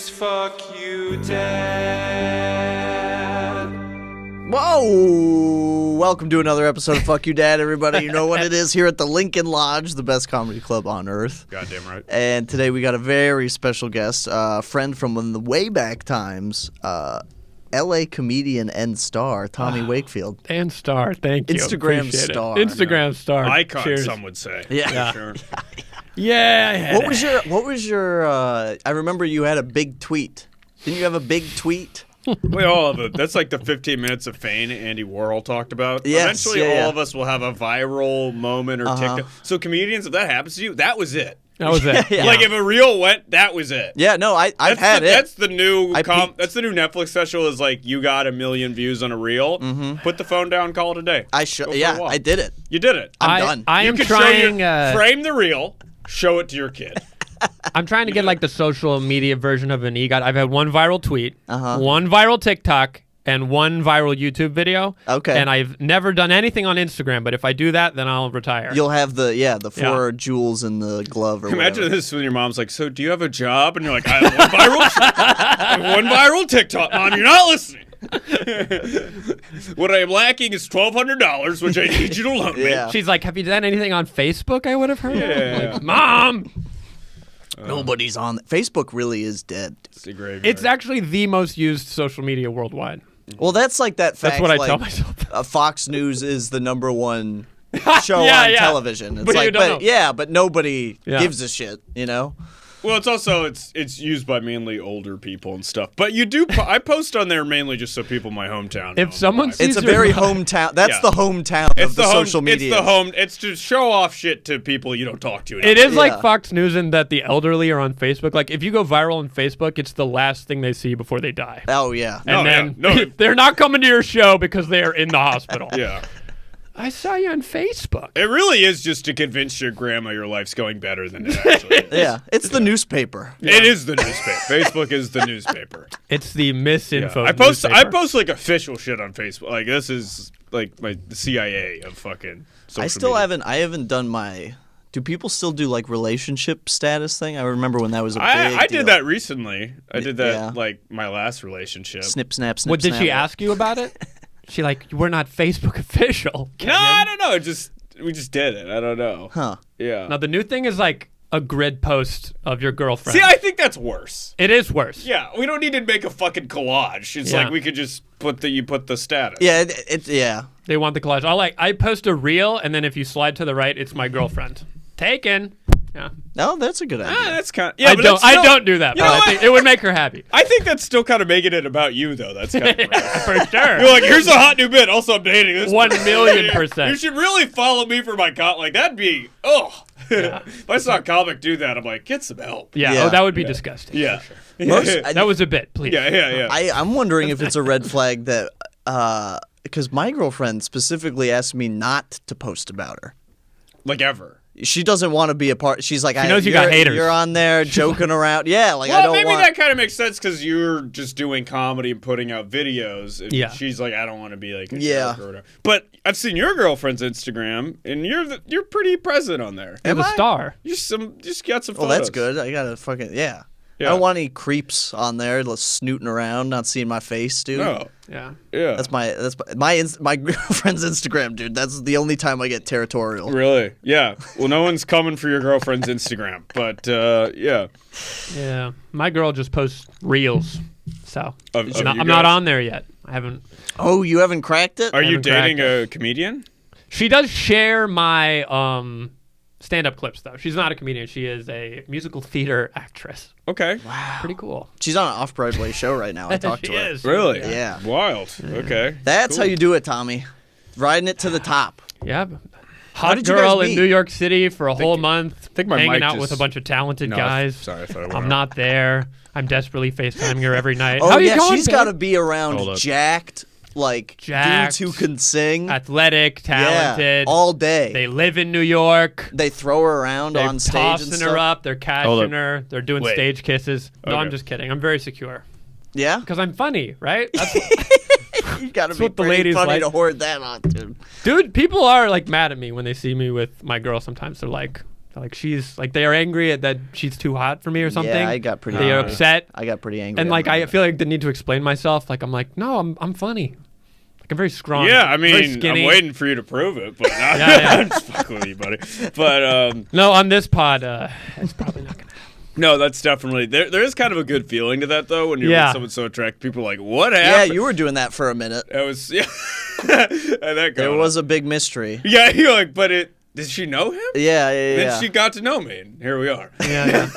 is Fuck You Dad. Whoa! Welcome to another episode of Fuck You Dad, everybody. You know what it is here at the Lincoln Lodge, the best comedy club on earth. Goddamn right. And today we got a very special guest, a friend from the way back times, L.A. comedian and star, Tommy Wakefield. And star, thank you. Instagram Appreciate star. it. Instagram star. Icon, Cheers. some would say. Yeah. Sure. Yeah. What was your, I remember you had a big tweet. Didn't you have a big tweet? We all have it. That's like the 15 minutes of fame Andy Warhol talked about. Yes, Eventually, yeah. all of us will have a viral moment or TikTok. So comedians, if that happens to you, that was it. That was it. Yeah. Like if a reel went, that was it. Yeah, no, I've had it. That's the new peeked. that's the new Netflix special. Is like you got 1 million views on a reel. Put the phone down, call it a day. Go for a walk. I did it. You did it. I'm done. I You am could trying. frame the reel, show it to your kid. I'm trying to get like the social media version of an EGOT. I've had one viral tweet, Uh-huh. one viral TikTok, and one viral YouTube video. Okay. And I've never done anything on Instagram, but if I do that, then I'll retire. You'll have the four jewels in the glove or Imagine whatever. this when your mom's like, "So, do you have a job?" And you're like, "I have one viral TikTok." Mom, you're not listening. What I am lacking is $1,200, which I need you to loan me. Yeah. She's like, "Have you done anything on Facebook?" I would have heard. Yeah. Like, Mom. Nobody's on. Facebook really is dead. It's a graveyard. It's actually the most used social media worldwide. Well, that's like that fact. That's what I like, tell myself. Fox News is the number one show Yeah, on yeah. television. It's But you like, don't know. but nobody Yeah. gives a shit, you know? Well, it's also it's used by mainly older people and stuff. But you do. I post on there mainly just so people in my hometown. If know someone why. sees It's a your- very hometown. That's Yeah. the hometown of the social media. It's the home. It's to show off shit to people you don't talk to. It is Yeah. like Fox News in that the elderly are on Facebook. Like, if you go viral on Facebook, it's the last thing they see before they die. Oh, yeah. No, And then yeah. No. they're not coming to your show because they are in the hospital. Yeah. I saw you on Facebook. It really is just to convince your grandma your life's going better than it actually is. Yeah. It's the newspaper. It is the newspaper. Facebook is the newspaper. It's the misinfo. I post newspaper. like official shit on Facebook. Like this is like the CIA of fucking social I still media. haven't done my. Do people still do like relationship status thing? I remember when that was a big I deal. did that recently. I did that Yeah. like my last relationship. Snip, snap, snip, What did snap. she ask you about it? She like, we're not Facebook official. No, I don't know. We just did it. I don't know. Huh. Yeah. Now the new thing is like a grid post of your girlfriend. See, I think that's worse. It is worse. Yeah, we don't need to make a fucking collage. It's Yeah. like we could just put the status. Yeah, yeah. They want the collage. I post a reel, and then if you slide to the right, it's my girlfriend. Taken. Yeah. No, that's a good idea. That's kind of. Yeah, I but don't. that's still, I don't do that. You But know I what? think it would make her happy. I think that's still kind of making it about you, though. That's kind of gross. For sure. You're like, here's a hot new bit. Also, I'm dating this. 1,000,000%. You should really follow me for my like that'd be if I saw a comic do that, I'm like, get some help. Yeah. Yeah. Oh, that would be disgusting. Yeah. That was a bit. Please. Yeah. I'm wondering if it's a red flag that because my girlfriend specifically asked me not to post about her. Like ever. She doesn't want to be a part. She's like, She knows you got haters. You're on there joking around. Yeah, like I Well, don't maybe want. that kind of makes sense because you're just doing comedy and putting out videos. And Yeah. she's like, I don't want to be like a Yeah. jerk or whatever. But I've seen your girlfriend's Instagram, and you're pretty present on there. You're the I? star. You just got some Well, photos. that's good. I gotta fucking yeah. Yeah. I don't want any creeps on there snooting around, not seeing my face, dude. No. Yeah. Yeah. That's my girlfriend's Instagram, dude. That's the only time I get territorial. Really? Yeah. Well, no one's coming for your girlfriend's Instagram, but yeah. Yeah. My girl just posts reels, so Of you I'm guys? not on there yet. I haven't. Oh, you haven't cracked it? Are you haven't cracked dating a comedian? She does share my stand-up clips though. She's not a comedian. She is a musical theater actress. Okay. Pretty cool. She's on an off-Broadway show right now. I talked She to her. is. Really? Yeah. Wild. Okay. That's Cool. how you do it, Tommy. Riding it to the top. Yeah. Hot did you guys girl in meet? New York City for a whole month, think my hanging mic out with a just- bunch of talented No, guys. sorry, I thought I went I'm out. not there. I'm desperately FaceTiming her every night. Oh How you yeah, going, she's babe? got to be around Hold up. jacked Jacked. dudes who can sing. athletic, talented. Yeah, all day. They live in New York. They throw her around They're on stage tossing and stuff. her up. They're Hold catching up. her. They're doing Wait. stage kisses. No, I'm Okay. just kidding. I'm very secure Yeah, because I'm funny, right? That's you got to That's be what the pretty ladies funny like. to hoard that on, dude. Dude, people are like mad at me when they see me with my girl sometimes. They're like, Like she's like they are angry that she's too hot for me or something. Yeah, I got pretty. They are angry. upset, I got pretty angry. and on like I that. feel like the need to explain myself. Like I'm like, no, I'm funny. Like I'm very strong. Yeah, I very mean, skinny. I'm waiting for you to prove it, but not, Yeah. I'm just fucking with you, buddy. But No, on this pod, it's probably not gonna happen. no, that's definitely there is kind of a good feeling to that though when you're Yeah. with someone so attractive. People are like, what Yeah, happened? you were doing that for a minute. That was yeah. And that There going was a big mystery. on. Yeah, you're like, but did she know him? Yeah, yeah, Then yeah. she got to know me, and here we are. Yeah.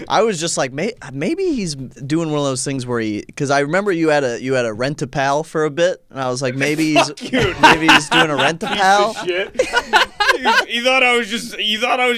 I was just like, maybe he's doing one of those things where because I remember you had a rent a pal for a bit, and I was like, maybe he's maybe he's doing a rent a pal. Shit. You thought I was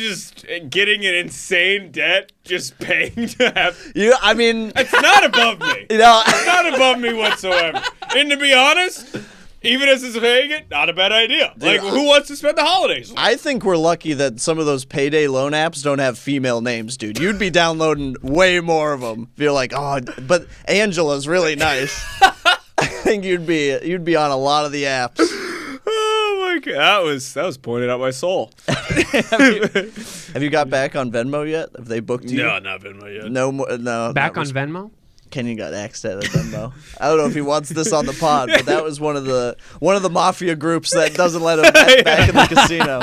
just getting an insane debt, just paying to have. I mean, It's not above me. you know, It's not above me whatsoever. And to be honest, even as it's paying it, not a bad idea. Like, who wants to spend the holidays? I think we're lucky that some of those payday loan apps don't have female names, dude. You'd be downloading way more of them. If you're like, oh, but Angela's really nice. I think you'd be on a lot of the apps. Oh my god, that was pointing out my soul. Have you got back on Venmo yet? Have they booked you? No, not Venmo yet. No more. No. Back not on Venmo. Kenyon got axed out of Venmo. I don't know if he wants this on the pod, but that was one of the mafia groups that doesn't let him back in the casino.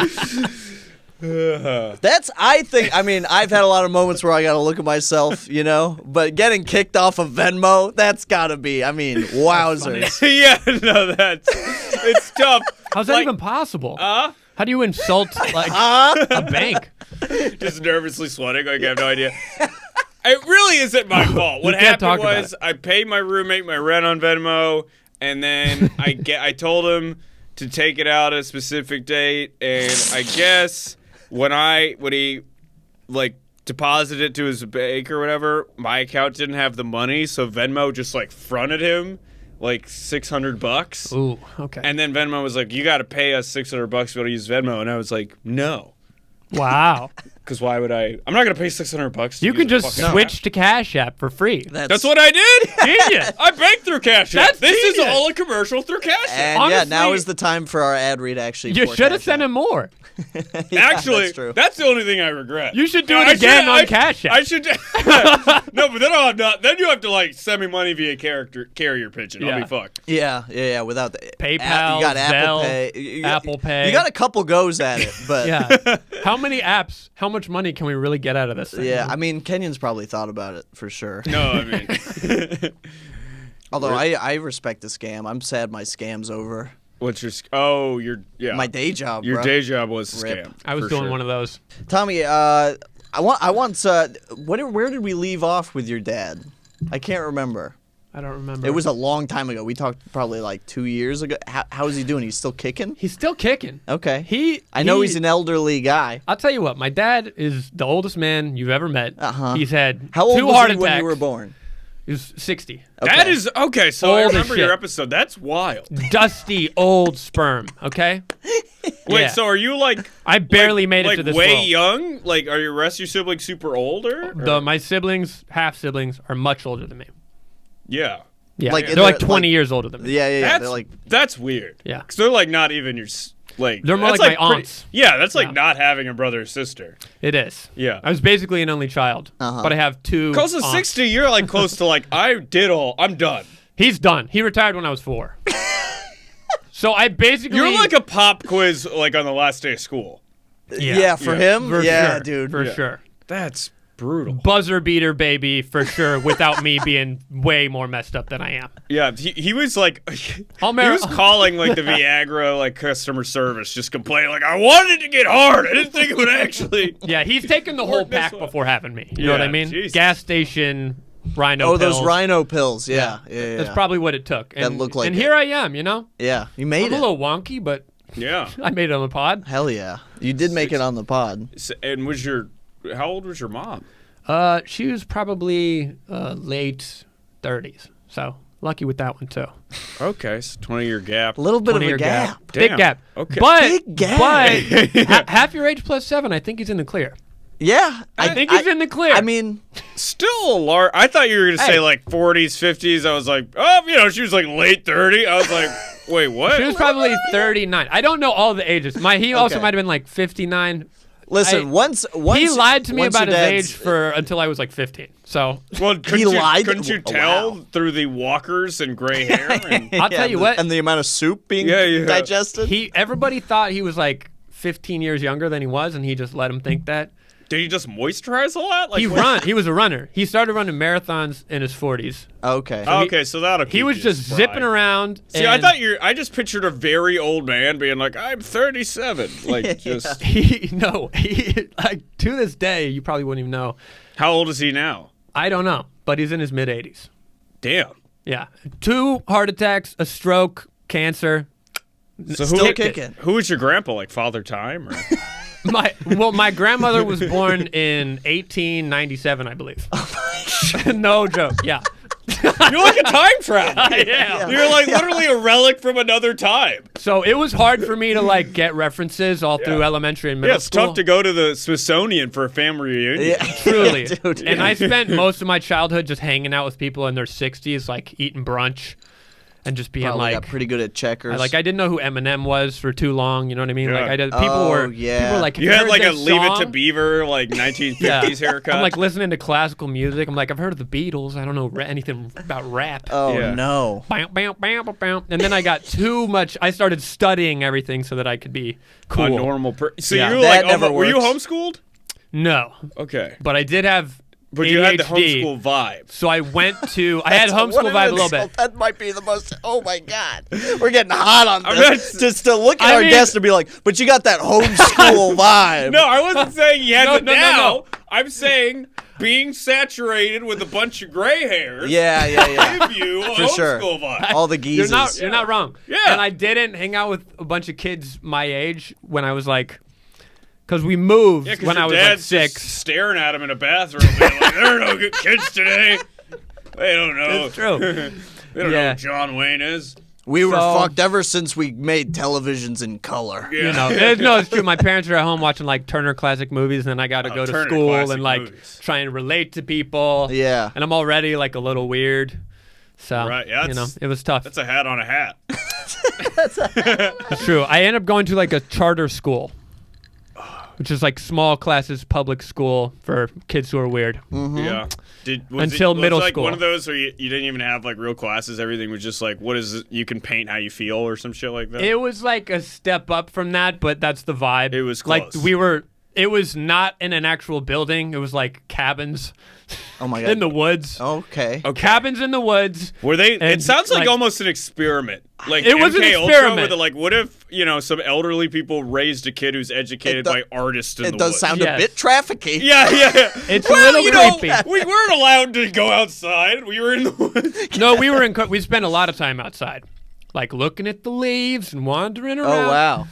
I mean, I've had a lot of moments where I got to look at myself, but getting kicked off of Venmo, that's got to be, I mean, wowzers. Yeah, no, it's tough. How's that Like, even possible? How do you insult like a bank? Just nervously sweating, like I have no idea. It really isn't my fault. What can't talk happened about was I paid my roommate my rent on Venmo, and then I told him to take it out at a specific date, and I guess when he like deposited it to his bank or whatever, my account didn't have the money, so Venmo just like fronted him like $600. Ooh, okay. And then Venmo was like, "You got to pay us $600 to be able to use Venmo," and I was like, "No." Wow. Because why would I? I'm not gonna pay $600. You can just switch to Cash App for free. That's what I did. Genius. I banked through Cash App. That's This is genius. all a commercial through Cash App. And Honestly, now is the time for our ad read actually. You for should have Cash sent App. him more. Yeah, Actually, that's true. that's the only thing I regret. You should do it again on Cash App. I should. No, but then then you have to like send me money via carrier pigeon. I'll Yeah. be fucked. Yeah. Without the PayPal, you got Apple Zelle, Pay, you- Apple Pay. You got a couple goes at it, but Yeah. How many apps? How much money can we really get out of this thing? yeah. I mean, Kenyon's probably thought about it for sure. No, I mean, Although I respect the scam. I'm sad my scam's over. what's your? Yeah. My day job. Your bro. day job was a Rip. scam. I was for doing sure. one of those. Tommy, I once. Where did we leave off with your dad? I can't remember. I don't remember. It was a long time ago. We talked probably like 2 years ago. How is he doing? He's still kicking? He's still kicking. Okay. I know he's an elderly guy. I'll tell you what. My dad is the oldest man you've ever met. Uh-huh. He's had How old 2 was heart he attacks. when you were born? He was 60. Okay. That is okay. So I Old as remember shit. your episode. That's wild. Dusty old sperm. Okay. Wait, Yeah. so are you like? I barely made it to this way world. young? Like, are your rest of your siblings super older? My siblings, half siblings, are much older than me. Yeah. Yeah, Like, they're they're like 20 like- years older than me. Yeah. That's They're like, that's weird. Yeah. Because they're like not even your like. They're more that's like my pretty- aunts. Yeah, that's like Yeah. not having a brother or sister. It is. Yeah. I was basically an only child, Uh-huh. but I have 2 Close to aunts. 60, you're like close to like I'm done. He's done. He retired when I was 4. So I basically You're like a pop quiz like on the last day of school. yeah, for Yeah. him, for yeah, sure, dude. for Yeah. sure. That's brutal. Buzzer beater, baby, for sure. Without me being way more messed up than I am. Yeah, he was like I'll he marry- was calling like the Viagra like customer service, just complaining like I wanted to get hard. I didn't think it would actually. Yeah, he's taken the whole Work this pack way. before having me. You know what I Yeah, mean? Jesus. Gas station, rhino Oh, pills. those rhino pills. Yeah. That's probably what it took. And, looked like and it. here I am, you know? Yeah. You made I'm a it. little wonky, but Yeah. I made it on the pod. Hell yeah. You did make it on the pod. And how old was your mom? She was probably late 30s. So lucky with that one, too. Okay, so 20-year gap. A little bit of a 20-year gap. Big Damn. gap. Okay. But, Big gap. but half your age plus 7, I think he's in the clear. Yeah. I think he's in the clear. I mean, Still a large. I thought you were gonna say Hey. like 40s, 50s. I was like, oh, she was like late 30. I was like, wait, what? She was probably 39. I don't know all the ages. He also Okay. might have been like 59. Listen, once he lied to me once about your his dad's- age until I was like 15. So Well, lied? couldn't you Oh, tell wow. through the walkers and gray hair? And, I'll tell you what. and the amount of soup being Yeah. digested. Everybody thought he was like 15 years younger than he was, and he just let him think that. did he just moisturize a lot? Like He was a runner. He started running marathons in his 40s. Okay. Oh, okay, so that'll keep He was you just spry. zipping around. See, and I just pictured a very old man being like, I'm 37. Like, just. like to this day, you probably wouldn't even know. How old is he now? I don't know, but he's in his mid 80s. Damn. Yeah, 2 heart attacks, a stroke, cancer. So Still kicking. Who was your grandpa? Like Father Time? Or? My grandmother was born in 1897, I believe. No joke. Yeah. You're like a time traveler. Yeah. You're like literally a relic from another time. So it was hard for me to like get references all through elementary and middle Yeah, it's school. tough to go to the Smithsonian for a family reunion. Yeah. Truly. Dude. And I spent most of my childhood just hanging out with people in their 60s, like eating brunch and just being Probably like, got pretty good at checkers. I didn't know who Eminem was for too long. You know what I mean? Yeah. Like I did. Oh, People were yeah. like, You "Have had heard like a this Leave It to song?" Beaver, like 1950s haircut. I'm like listening to classical music. I'm like, I've heard of the Beatles. I don't know anything about rap. oh Yeah. no. Bam, bam, bam, bam, bam. And then I got too much. I started studying everything so that I could be cool. a normal person. So Yeah. you were That like, never were you works. homeschooled? No, Okay. but I did have But ADHD. you had the homeschool vibe. So I went to. I had What homeschool an vibe a little insult. bit. That might be the most. Oh my god, we're getting hot on I'm this. not- Just to look at I our mean- guest and be like, but you got that homeschool vibe. No, I wasn't saying you had No, it no, no, now. no. I'm saying being saturated with a bunch of gray hairs Yeah. give you a For sure. homeschool vibe. All the geezers. You're not wrong. Yeah. And I didn't hang out with a bunch of kids my age when I was like, because we moved Yeah, 'cause when your I was like dad's 6. just staring at him in a bathroom, being like, "There are no good kids today. They don't know. It's true. They don't know Yeah. who John Wayne is." We were So- fucked ever since we made televisions in color. Yeah. You know, no, it's true. My parents are at home watching like Turner Classic Movies, and then I got to go to Turner school Classic and like Movies. try and relate to people. Yeah. And I'm already like a little weird. So, Right, yeah, you know, that's- it was tough. That's a hat on a hat. It's true. I ended up going to like a charter school, which is like small classes public school for kids who are weird. Yeah. Until middle like school. One of those where you didn't even have like real classes. Everything was just like, what is it? You can paint how you feel or some shit like that. It was like a step up from that, but that's the vibe. It was like close. It was not in an actual building. It was like cabins Oh my god. in the woods. Okay. Cabins in the woods. Were they? And, It sounds like like- almost an experiment. Like It was an MK Ultra, experiment. where they're like, what if some elderly people raised a kid who's educated It do- by artists in It the does woods? sound Yes. a bit trafficking. Yeah. It's Well, a little creepy. we weren't allowed to go outside. We were in the woods. No, we spent a lot of time outside, like looking at the leaves and wandering around. Oh wow.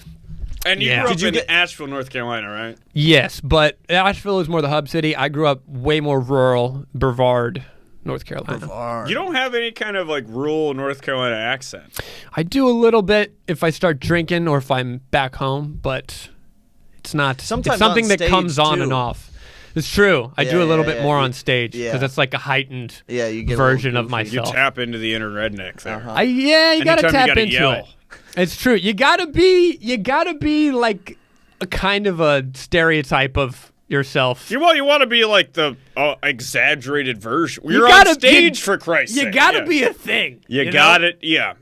And you Yeah. grew up Did you in get- Asheville, North Carolina, right? Yes, but Asheville is more the hub city. I grew up way more rural, Brevard, North Carolina. You don't have any kind of like rural North Carolina accent. I do a little bit if I start drinking or if I'm back home, but it's not. Sometimes it's something on that stage, comes on too. and off. It's true. I do a little bit more on stage yeah. because it's like a heightened Yeah, you get a version little of goofy. You myself. tap into the inner redneck there. Uh-huh. You Anytime gotta you tap gotta into yell. it. It's true. You gotta be like a kind of a stereotype of yourself. You want to be like the exaggerated version. You're gotta on stage be- for Christ's sake. You gotta Yeah. be a thing. You know? got it. Yeah.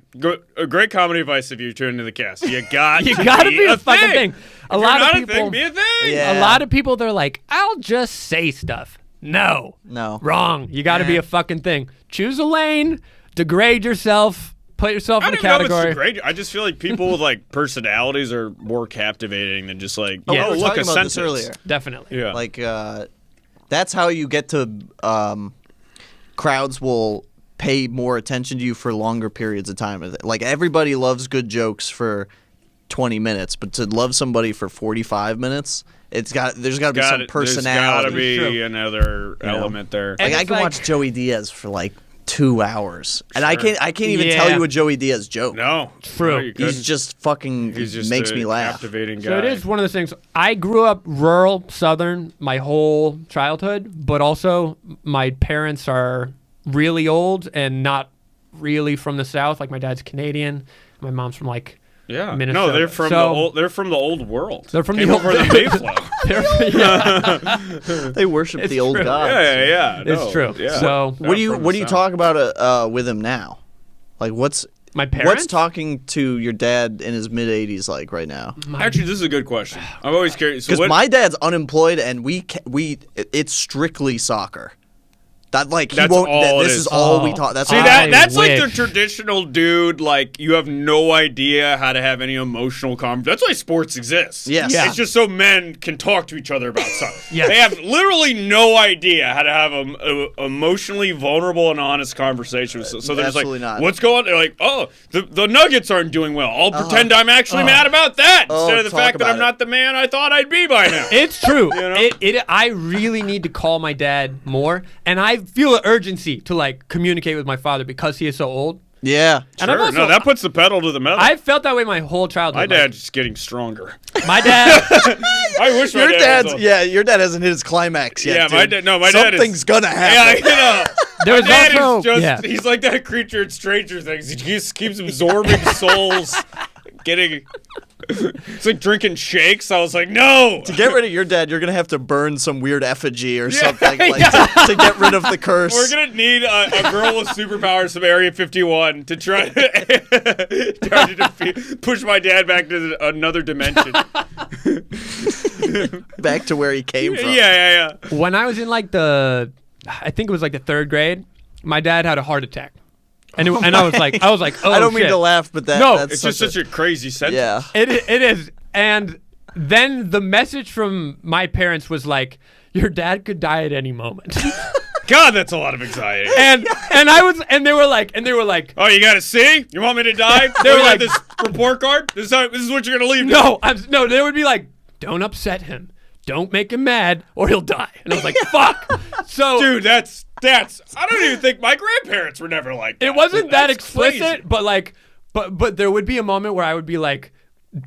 A great comedy advice if you tune into the cast. You got You gotta be a fucking thing. A lot of not people. a thing, be a thing. Yeah. A lot of people, they're like, I'll just say stuff. No. No. Wrong. You got to be Nah. a fucking thing. Choose a lane, degrade yourself, put yourself I in a don't even know if it's category. great. I just feel like people with like personalities are more captivating than just like, Yeah. We were look, talking a about sentence. this earlier. Definitely. Yeah. Like that's how you get to crowds will pay more attention to you for longer periods of time. Like everybody loves good jokes for 20 minutes, but to love somebody for 45 minutes, there's got to be some There's got to personality. be True. another know? element there. And Like I it's can like- watch Joey Diaz for like 2 hours, and I Sure. can't even tell Yeah. you a Joey Diaz joke. No. True. No, you couldn't. He's just fucking He's just makes a me laugh. captivating guy. So it is one of those things. I grew up rural, southern my whole childhood, but also my parents are really old and not really from the South. Like my dad's Canadian, my mom's from like Yeah. Minnesota. No, they're from they're from the old world. They're from Came the old over the Mayflower. They worship It's the old true. gods. Yeah. It's No, true. Yeah. So What do you From What the do you South. talk about with him now? Like what's my parents. What's talking to your dad in his mid 80s like right now? Actually, this is a good question. I'm always curious. So Because my dad's unemployed and it's strictly soccer. That like he That's won't. all it This is. is all we talk. That's See all- that's like the wish. traditional dude. Like you have no idea how to have any emotional That's why sports exists. Yes. Yeah. It's just so men can talk to each other about stuff. Yes. They have literally no idea how to have a emotionally vulnerable and honest conversation. So they're just like, Absolutely not. "What's going?" They're like, "Oh, the Nuggets aren't doing well. I'll pretend I'm actually mad about that instead of the talk fact that about I'm it. not the man I thought I'd be by now." It's true. You know? I really need to call my dad more, and I feel an urgency to like communicate with my father because he is so old. Yeah. And I've Sure. also, No, that puts the pedal to the metal. I've felt that way my whole childhood. My Like, dad's just getting stronger. my dad. I wish my Your dad dad's was on- your dad hasn't hit his climax yet. Yeah, my dude. dad. No, my dad is. Something's gonna Yeah, happen. you know. There My was dad also- is just. yeah. He's like that creature in Stranger Things. He just keeps absorbing souls, getting. It's like drinking shakes. I was like, no. To get rid of your dad, you're gonna have to burn some weird effigy or Yeah, something like yeah. to get rid of the curse. We're gonna need a girl with superpowers from Area 51 to try to push my dad back to another dimension. Back to where he came from. Yeah. When I was in like I think it was like the 3rd grade, my dad had a heart attack, and I was like, oh, I don't mean shit. to laugh, but No, that's It's just such a crazy sentence. yeah. It is, and then the message from my parents was like, your dad could die at any moment. God, that's a lot of anxiety. and they were like, Oh, you got to see? You want me to die? They were like, this report card? This is what you're going to leave? no, they would be like, don't upset him. Don't make him mad or he'll die. And I was like, fuck. So Dude, that's I don't even think my grandparents were never like that. it wasn't that That's explicit, crazy. but like, but there would be a moment where I would be like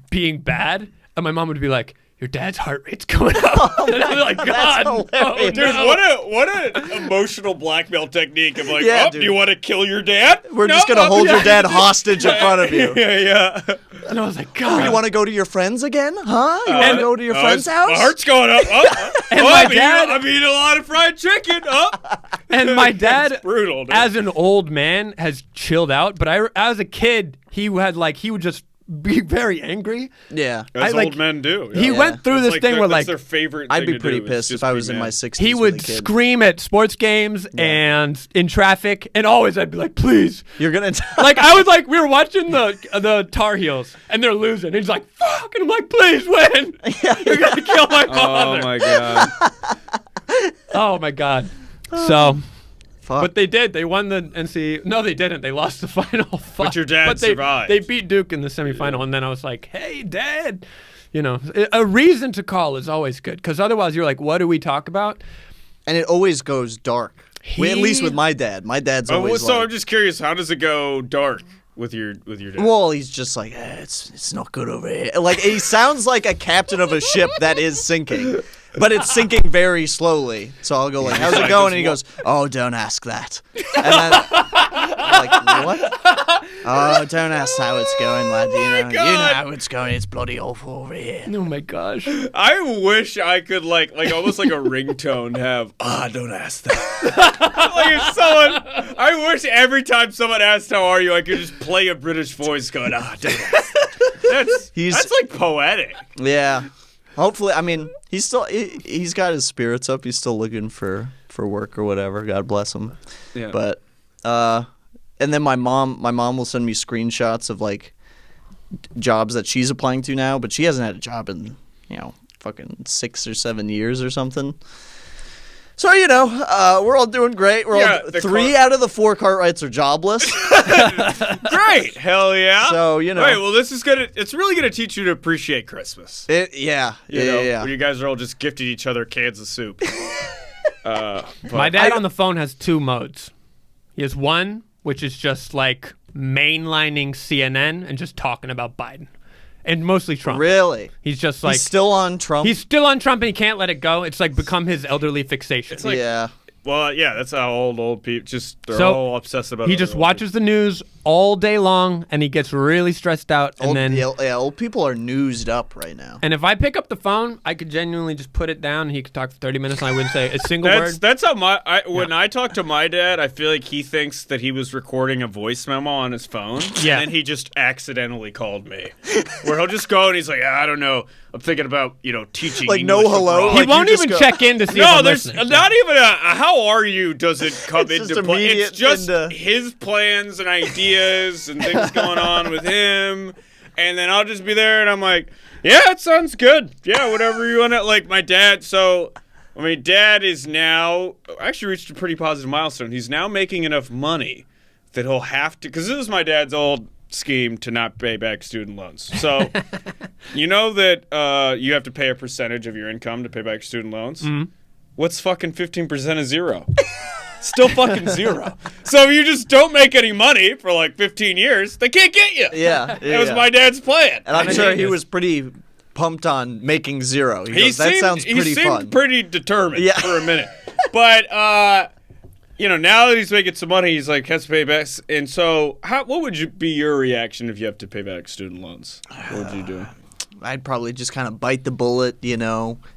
being bad, and my mom would be like, your dad's heart rate's going up. And I'd be like, God, hilarious. Dude, no. what an emotional blackmail technique of like, Yeah, oh, dude. do you want to kill your dad? We're No, just gonna hold yeah. your dad hostage in front of you. Yeah. And I was like, God. You want to go to your friends again? Huh? You want to go to your friend's house? My heart's going up. And my I'm dad- I'm eating a lot of fried chicken. And my dad, It's brutal, dude. as an old man, has chilled out. But as a kid, he would just be very angry. Yeah. As I, old men do. He yeah. went through That's this thing where that's like their favorite I'd thing be to pretty do, is pissed just if I be was in mad. my 60s. he with a would kid. scream at sports games and in traffic, and always I'd be like, please. You're gonna Like I was like, we were watching the Tar Heels and they're losing. And he's like, fuck, and I'm like, please win. You're gonna kill my father. Oh my god. Oh my god. So, Fuck. but they did. They won the NC. No, they didn't. They lost the final. Fuck. your dad they, survived. They beat Duke in the semifinal, and then I was like, hey, Dad. You know, a reason to call is always good because otherwise you're like, what do we talk about? and it always goes dark. At least He- with my dad. My dad's Oh, well, always so like, I'm just curious, how does it go dark with your dad? well, he's just like, it's not good over here. Like he sounds like a captain of a ship that is sinking, but it's sinking very slowly. So I'll go like, how's it like, going? just And he goes, oh, don't ask that. And then I'm like, what? Oh, don't ask how it's going, lad. You know how it's going. It's bloody awful over here. Oh my gosh. I wish I could like almost like a ringtone have don't ask that. Like if someone I wish every time someone asked how are you I could just play a British voice going don't ask that. That's like poetic. Yeah. Hopefully, I mean, he's got his spirits up. He's still looking for work or whatever. God bless him. Yeah. But and then my mom will send me screenshots of like jobs that she's applying to now, but she hasn't had a job in, fucking 6 or 7 years or something. So, we're all doing great. We're Yeah, all the 3 out of the 4 Cartwrights are jobless. Great. Hell yeah. So, All right, well it's really gonna teach you to appreciate Christmas. Yeah. When you guys are all just gifting each other cans of soup. My dad on the phone has 2 modes. He has one, which is just like mainlining CNN and just talking about Biden. And mostly Trump. Really? He's just like... He's still on Trump? He's still on Trump and he can't let it go. It's like become his elderly fixation. It's like- yeah. Well, yeah, that's how old people they're So, all obsessed about he other just old watches the news all day long, and he gets really stressed out. And old people are newsed up right now. And if I pick up the phone, I could genuinely just put it down, and he could talk for 30 minutes, and I wouldn't say a single word. That's how when I talk to my dad, I feel like he thinks that he was recording a voice memo on his phone, Yeah. and then he just accidentally called me. Where he'll just go and he's like, I don't know, I'm thinking about teaching. Like, English no hello? abroad." He Like, won't you just even go- check in to see if No, I'm there's listening. not even a how are you doesn't come It's into just play. It's immediate just into- his plans and ideas and things going on with him. And then I'll just be there and I'm like, yeah, it sounds good. Yeah, whatever you want to. Like my dad, dad is now actually reached a pretty positive milestone. He's now making enough money that he'll have to, because this is my dad's old scheme to not pay back student loans. So, you know that you have to pay a percentage of your income to pay back student loans? Mm-hmm. What's fucking 15% of zero? Still fucking zero. So if you just don't make any money for like 15 years, they can't get you. Yeah. That was my dad's plan. And I'm sure he was pretty pumped on making zero. He goes, that sounds pretty he fun. seemed pretty determined Yeah. for a minute. But, now that he's making some money, he's like, has to pay back. And so what would be your reaction if you have to pay back student loans? What would you do? I'd probably just kind of bite the bullet,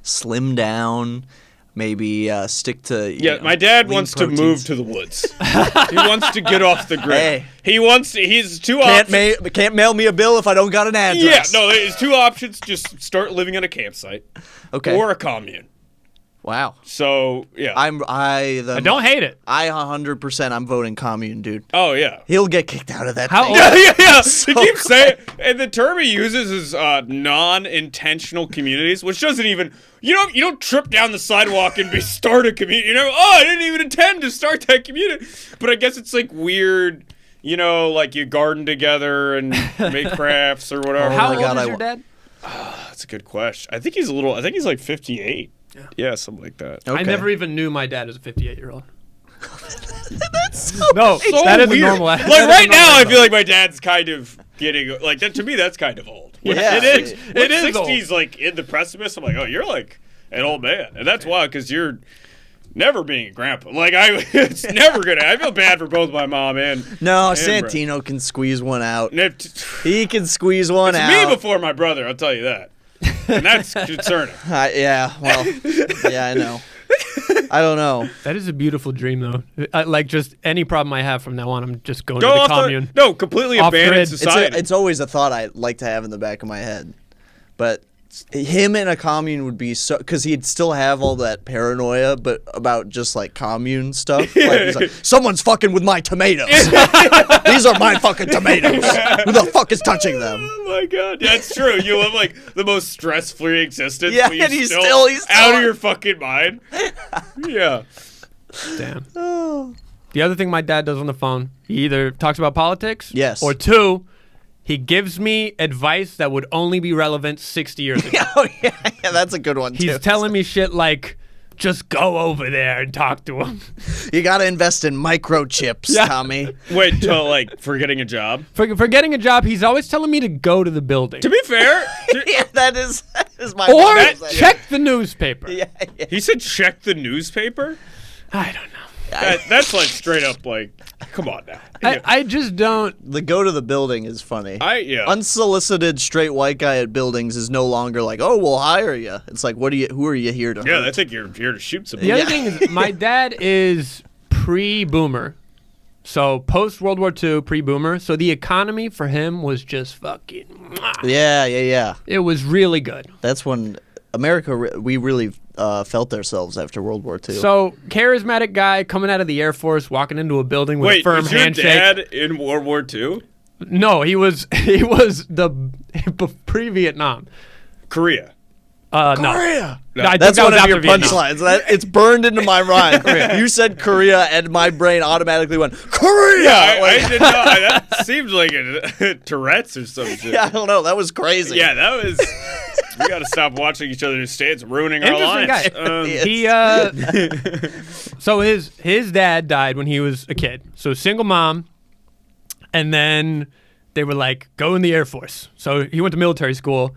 slim down, maybe stick to. My dad lean wants proteins. to move to the woods. He wants to get off the grid. Hey. He's two options. Can't mail me a bill if I don't got an address. Yeah, no, there's two options. Just start living at a campsite. Okay. Or a commune. Wow. So, yeah. I don't hate it. I 100%. I'm voting commune, dude. Oh, yeah. He'll get kicked out of that. How thing. old- Yeah. So He keeps saying, and the term he uses is non-intentional communities, which doesn't even, you don't trip down the sidewalk and start a community. I didn't even intend to start that community. But I guess it's like weird, like you garden together and make crafts or whatever. How my old God, is I your dad? That's a good question. I think he's like 58. Yeah, something like that. Okay. I never even knew my dad as a 58-year-old. That's so No, So that is weird. a normal. Like right now, I feel like my dad's kind of getting like that. To me, that's kind of old. Yeah. It is. It is old. 60s like in the precipice. I'm like, oh, you're like an old man, and that's wild because you're never being a grandpa. Like it's never gonna. I feel bad for both my mom and No, and Santino can squeeze one out. Brett. He can squeeze one It's out. me before my brother. I'll tell you that, and that's concerning. Yeah, well, yeah, I know. I don't know. That is a beautiful dream, though. Like just any problem I have from now on, I'm just going Go to the off commune. completely Off abandoned grid. society. It's always a thought I like to have in the back of my head, but him in a commune would be so, because he'd still have all that paranoia, but about just like commune stuff. Like, he's like, someone's fucking with my tomatoes. These are my fucking tomatoes. Who the fuck is touching them? Oh my god, that's true. You live like the most stress-free existence. Yeah, but you're and he's still still out of your fucking mind. Yeah. Damn. The other thing my dad does on the phone, he either talks about politics, Yes. or two, he gives me advice that would only be relevant 60 years ago. Oh yeah, that's a good one too. He's telling me shit like, just go over there and talk to him. You gotta invest in microchips, Yeah. Tommy. Wait, till like for getting a job? For getting a job, he's always telling me to go to the building. To be fair, Yeah, that is my. Or father's idea. check the newspaper. Yeah, yeah. he said check the newspaper? I don't know. That's like straight up like, come on now. I just don't. The go to the building is funny. Yeah. Unsolicited straight white guy at buildings is no longer like, oh, we'll hire you. It's like, who are you here to Yeah, hurt? I think you're here to shoot The somebody. other thing is, my dad is pre-boomer. So post-World War II, pre-boomer. So the economy for him was just fucking... Yeah. It was really good. That's when America, we really felt ourselves after World War II. So charismatic guy coming out of the Air Force, walking into a building with a Wait, firm was your handshake. dad in World War II? No, he was the pre-Vietnam. Korea. No. Korea. No, I think That's that one was of your after Vietnam. punchlines. It's burned into my mind. You said Korea, and my brain automatically went, Korea! Yeah, I Like, didn't know. That seemed like a Tourette's or some shit. yeah, I don't know. That was crazy. Yeah, that was. We got to stop watching each other's stance, ruining our Interesting lives. guy. He so his dad died when he was a kid. So single mom, and then they were like, go in the Air Force. So he went to military school,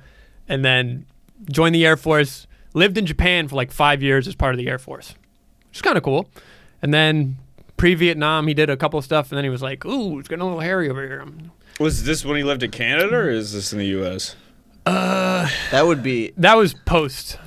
and then joined the Air Force. Lived in Japan for like 5 years as part of the Air Force, which is kind of cool. And then pre-Vietnam, he did a couple of stuff, and then he was like, "Ooh, it's getting a little hairy over here." Was this when he lived in Canada, or is this in the U.S.? That would be. That was post.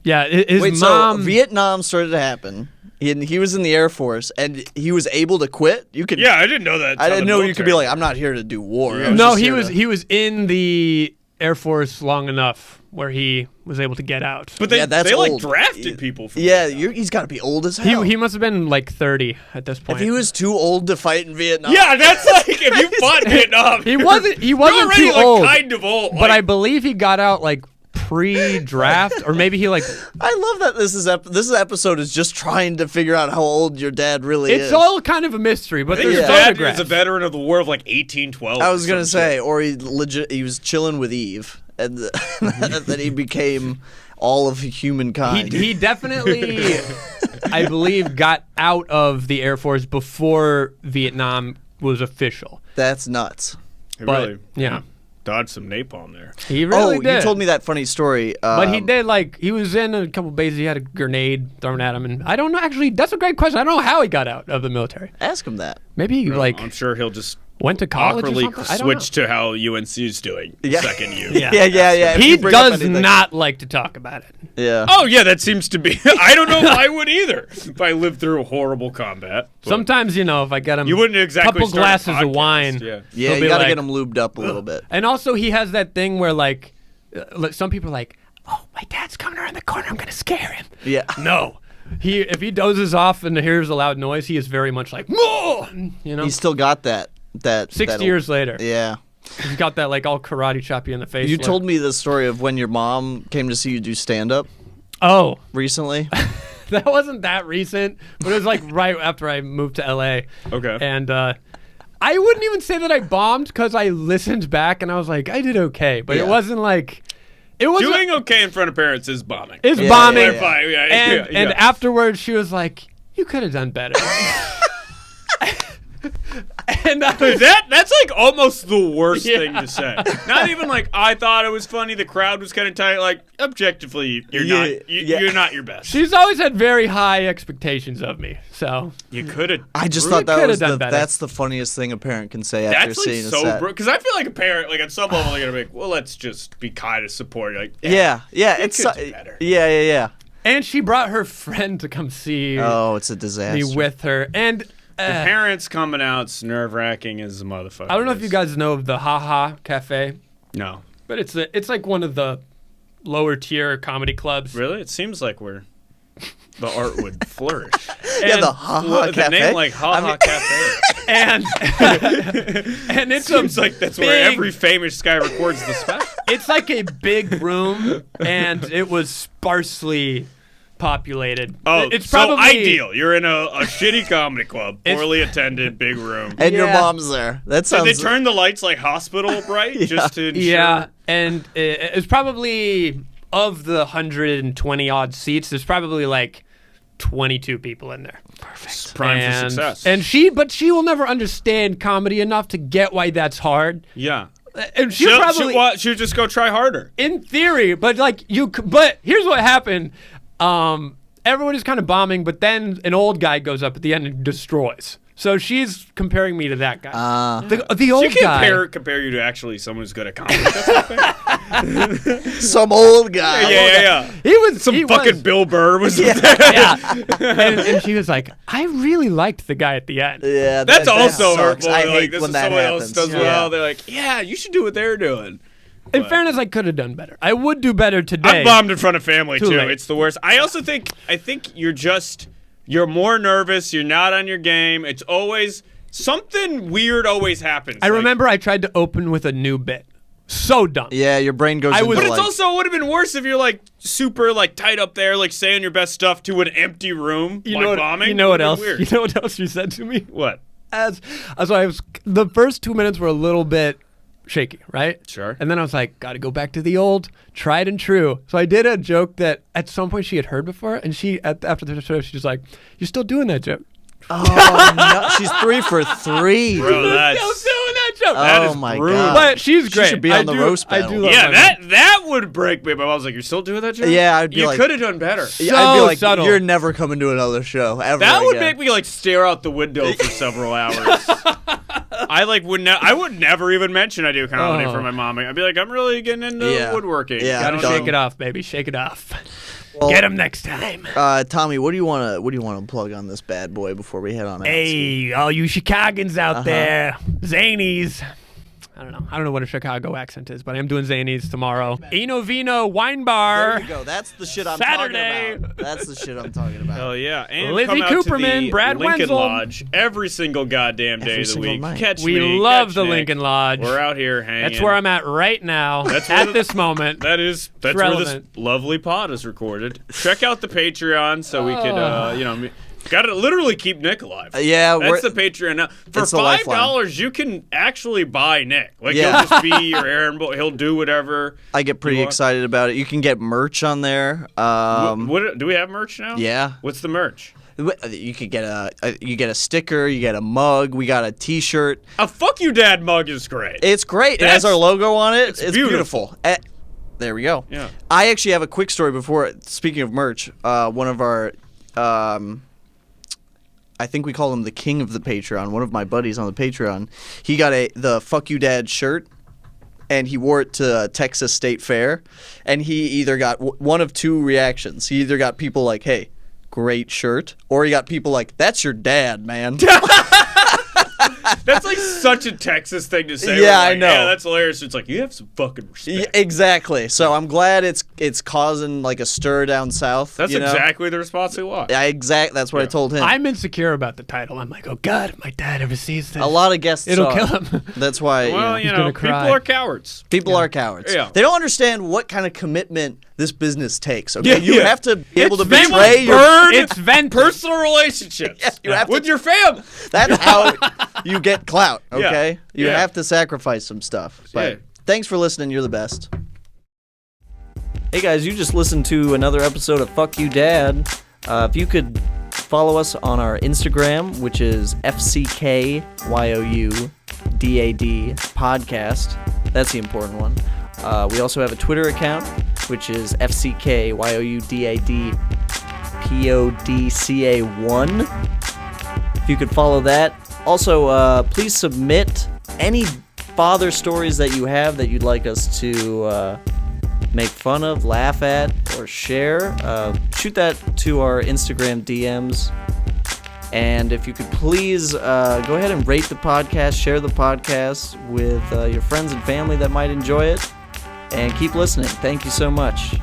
Yeah, his Wait, mom. so Vietnam started to happen. He was in the Air Force, and he was able to quit. You could. Yeah, I didn't know that. I didn't know you could be like, I'm not here to do war. Yeah. No, he was in the Air Force long enough where he was able to get out. But they, Yeah, that's they like old. drafted people. From Yeah, Vietnam. he's got to be old as hell. He must have been like 30 at this point. If he was too old to fight in Vietnam. Yeah, that's like if you fought Vietnam. He wasn't You're too already like old. kind of old. But I believe he got out like pre-draft, or maybe he like. I love that this episode is just trying to figure out how old your dad really is. It's all kind of a mystery, but I think there's his dad photographs. is a veteran of the war of like 1812. I was or gonna some say, shit. or he was chilling with Eve, and then he became all of humankind. He definitely, I believe, got out of the Air Force before Vietnam was official. That's nuts. He but, really yeah. dodged some napalm there. He really did. You told me that funny story. But he did, like, he was in a couple bases. He had a grenade thrown at him. And I don't know, actually, that's a great question. I don't know how he got out of the military. Ask him that. Maybe he, like, I'm sure he'll just went to college or awkwardly something. I don't switch to how UNC's doing. Yeah. Second U. Yeah. Yeah. If He you bring up does anything- not like to talk about it. Yeah. Oh yeah, that seems to be. I don't know if I would either. If I lived through horrible combat. But Sometimes, you know, if I get him you wouldn't a exactly couple start a glasses of podcast, wine. Yeah. Yeah, he'll you be gotta like- get him lubed up a little bit. And also, he has that thing where, like some people are like, "Oh, my dad's coming around the corner. I'm gonna scare him." Yeah. No, if he dozes off and hears a loud noise, he is very much like, "Moo!" You know, He still got that. 60 years later, Yeah. he's got that like all karate chop you in the face. You look. told me the story of when your mom came to see you do stand up Oh, recently. that wasn't that recent, but it was like right after I moved to LA. Okay. And I wouldn't even say that I bombed because I listened back and I was like, I did okay, but Yeah. it wasn't like it was Doing okay in front of parents is bombing. It's Yeah, bombing. yeah, Yeah. And afterwards, she was like, "You could have done better." And I was, That's like almost the worst Yeah. thing to say. Not even like I thought it was funny. The crowd was kind of tight. Like objectively, you're Yeah, not. yeah. You're not your best. she's always had very high expectations of me. So You could have. I just Really thought that coulda was done better. that's the funniest thing a parent can say after That's like seeing a so set. because I feel like a parent, like at some level, they're gonna be like, well, let's just be kind of supportive. Like, Yeah, it's could do better. Yeah. and she brought her friend to come see Oh, it's a disaster. me with her. And the parents coming out's nerve wracking as a motherfucker. I don't know if you guys know of the Ha Ha Cafe, No, but it's like one of the lower tier comedy clubs. really, it seems like the art would flourish. Yeah, And- the Ha Ha Well, the Cafe. name like Ha Ha Cafe. And and it's Seems like that's where big- every famous guy records the special. It's like a big room, and it was sparsely populated. Oh, it's so probably ideal. You're in a shitty comedy club, It's- poorly attended, big room. And your Yeah. mom's there. That Did sounds. they turn the lights like hospital bright just to ensure? Yeah, and it's probably of the 120 odd seats. There's probably like 22 people in there. Perfect. Prime and, for success. And she will never understand comedy enough to get why that's hard. yeah. And she'll probably, she'll just go try harder. in theory, but like but here's what happened. Everyone is kind of bombing, but then an old guy goes up at the end and destroys. So she's comparing me to that guy. The old She guy. can't compare you to actually someone who's good at comedy. That's not fair. Some old guy. Yeah. He was Some he fucking was. Bill Burr was there. Yeah. And she was like, I really liked the guy at the end. Yeah, That's that also sucks. hurtful. I Like, hate this when is that someone happens. else does Yeah. well. They're like, yeah, you should do what they're doing. In fairness, I could have done better. I would do better today. I'm bombed in front of family Too too. late. It's the worst. I think you're more nervous. You're not on your game. It's always something weird. Always happens. I Like- remember I tried to open with a new bit. So dumb. Yeah, your brain goes. I into was- But it's like, also would have been worse if you're like super like tight up there, like saying your best stuff to an empty room, You like know what, bombing. You know what Would've else? been weird. You know what else you said to me? What? So I was the first 2 minutes were a little bit shaky, right? Sure. And then I was like, got to go back to the old, tried and true. So I did a joke that at some point she had heard before, and after the show, she's like, "You're still doing that joke?" oh no, she's 3 for 3. Bro, I was that's doing that show. That Oh is my brutal. God. But she's She great. should be on the roast I battle. do love Yeah, my mom. that would break me. My mom's like, "You're still doing that, Joe?" Yeah, I'd be you like- could have done better. Yeah, I'd be So like, subtle. you're never coming to another show ever. That would again. make me like stare out the window for several hours. I like I would never even mention I do comedy for my mom. I'd be like, I'm really getting into Yeah. woodworking. Yeah, I Gotta don't done. shake it off, baby. Shake it off. Well, Get him next time. Tommy, what do you want to plug on this bad boy before we head on out? Hey, all you Chicagans out there, Zanies. I don't know what a Chicago accent is, but I am doing Zanies tomorrow. Eno Vino Wine Bar. There you go. That's the shit I'm Saturday. talking about. That's the shit I'm talking about. Hell yeah. And Lizzie come out Cooperman, to the Brad Lincoln Wenzel. Lodge every single goddamn day Every of the single week. night. Catch We me, love catch the Nick. Lincoln Lodge. We're out here hanging. That's where I'm at right now. That's at where this moment. That's where this relevant. lovely pod is recorded. Check out the Patreon so we could, gotta literally keep Nick alive. Yeah, That's the Patreon now. For it's the $5, lifeline. you can actually buy Nick. Like Yeah. he'll just be your errand boy. He'll do whatever. I get pretty You want- excited about it. You can get merch on there. What do we have merch now? Yeah. What's the merch? You could get a sticker. You get a mug. We got a T-shirt. A fuck you, dad mug is great. It's great. It has That's- our logo on it. it's It's beautiful. beautiful. There we go. Yeah. I actually have a quick story before. Speaking of merch, one of our, I think we call him the king of the Patreon. One of my buddies on the Patreon, he got the "Fuck You Dad" shirt, and he wore it to Texas State Fair, and he either got one of two reactions. He either got people like, "Hey, great shirt," or he got people like, "That's your dad, man." That's like such a Texas thing to say. Yeah, We're I like, know. Yeah, that's hilarious. It's like you have some fucking respect. Yeah, exactly. So I'm glad it's causing like a stir down south. That's you know? exactly the response we want. That's what I told him. I'm insecure about the title. I'm like, oh God, if my dad ever sees this, A lot of guests it'll are. kill him. That's why Well, you know, gonna cry. people are cowards. people are cowards. Yeah. They don't understand what kind of commitment this business takes. Okay, you Yeah. have to be able to It's betray your. burn It's venting. personal relationships you have with to- your family. That's how you get clout. Okay, you Yeah. have to sacrifice some stuff. But Yeah. thanks for listening. You're the best. Hey guys, you just listened to another episode of Fuck You Dad. If you could follow us on our Instagram, which is FCKYOUDAD podcast. That's the important one. We also have a Twitter account, which is FCKYOUDADPODCA1. If you could follow that. Also, please submit any father stories that you have that you'd like us to make fun of, laugh at, or share. Shoot that to our Instagram DMs. And if you could please go ahead and rate the podcast, share the podcast with your friends and family that might enjoy it. And keep listening. Thank you so much.